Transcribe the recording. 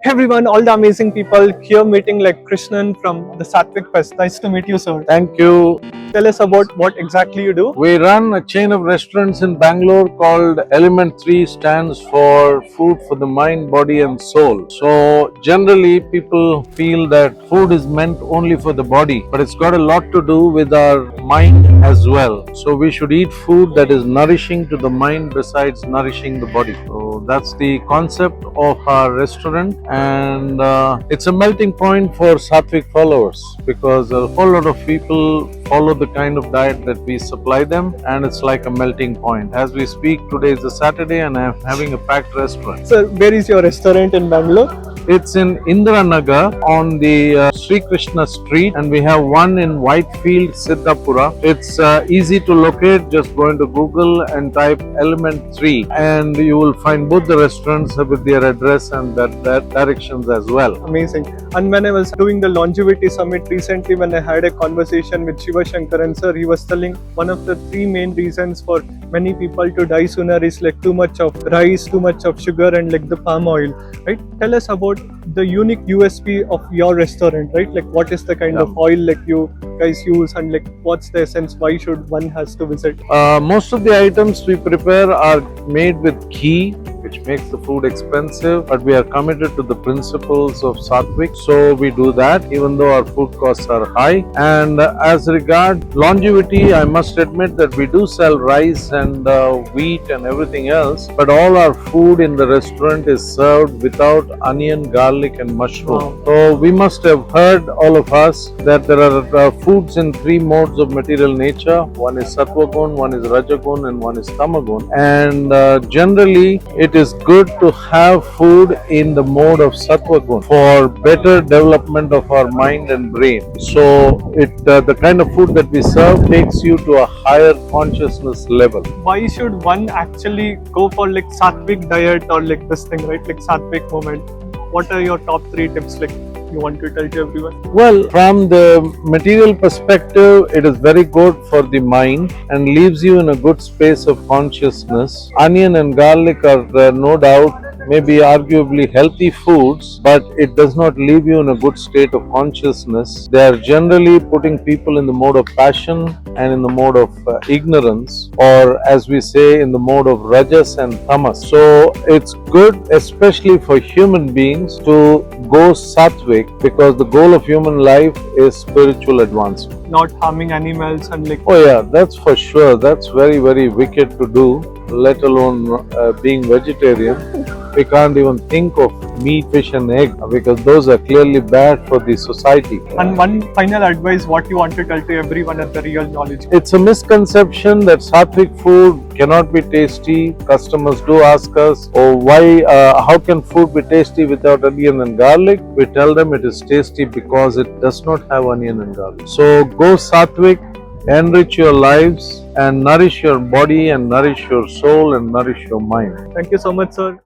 Everyone, all the amazing people here meeting like Krishnan from the Satvic Fest. Nice to meet you, sir. Thank you. Tell us about what exactly you do. We run a chain of restaurants in Bangalore called Element 3, stands for food for the mind, body and soul. So generally people feel that food is meant only for the body, but it's got a lot to do with our mind as well. So we should eat food that is nourishing to the mind besides nourishing the body. So that's the concept of our restaurant, and it's a melting point for Satvic followers because a whole lot of people follow the kind of diet that we supply them, and it's like a melting point. As we speak, today is a Saturday and I'm having a packed restaurant. Sir, where is your restaurant in Bangalore? It's in Indiranagar on the Sri Krishna street, and we have one in Whitefield, Siddhapura. It's easy to locate. Just go into Google and type Element 3 and you will find both the restaurants with their address and that directions as well. Amazing. And when I was doing the longevity summit recently, when I had a conversation with Shiva Shankaran sir, he was telling one of the three main reasons for many people to die sooner is like too much of rice, too much of sugar and like the palm oil, right? Tell us about the unique USP of your restaurant, right? Like what is the kind of oil like you guys use, and like what's the essence, why should one has to visit? Most of the items we prepare are made with ghee, which makes the food expensive, but we are committed to the principles of Satvic, so we do that even though our food costs are high. And as regard longevity, I must admit that we do sell rice and wheat and everything else, but all our food in the restaurant is served without onion, garlic and mushroom. Wow. So we must have heard, all of us, that there are foods in three modes of material nature. One is Sattva gun, one is Rajagun and one is Tamagun, and generally it is good to have food in the mode of Sattva gun for better development of our mind and brain. So the kind of food that we serve takes you to a higher consciousness level. Why should one actually go for like Satvic diet or like this thing, right? Like Satvic moment. What are your top 3 tips like you want to tell to everyone? Well, from the material perspective, it is very good for the mind and leaves you in a good space of consciousness. Onion and garlic are no doubt maybe arguably healthy foods, but it does not leave you in a good state of consciousness. They are generally putting people in the mode of passion and in the mode of ignorance, or as we say, in the mode of rajas and tamas. So it's good, especially for human beings, to go Satvic because the goal of human life is spiritual advancement. Not harming animals and like... Oh yeah, that's for sure. That's very, very wicked to do, let alone being vegetarian. We can't even think of meat, fish and egg because those are clearly bad for the society. And one final advice, what you want to tell to everyone at the Real Knowledge? It's a misconception that Satvic food cannot be tasty. Customers do ask us, oh, why, how can food be tasty without onion and garlic? We tell them it is tasty because it does not have onion and garlic. So go Satvic, enrich your lives and nourish your body and nourish your soul and nourish your mind. Thank you so much, sir.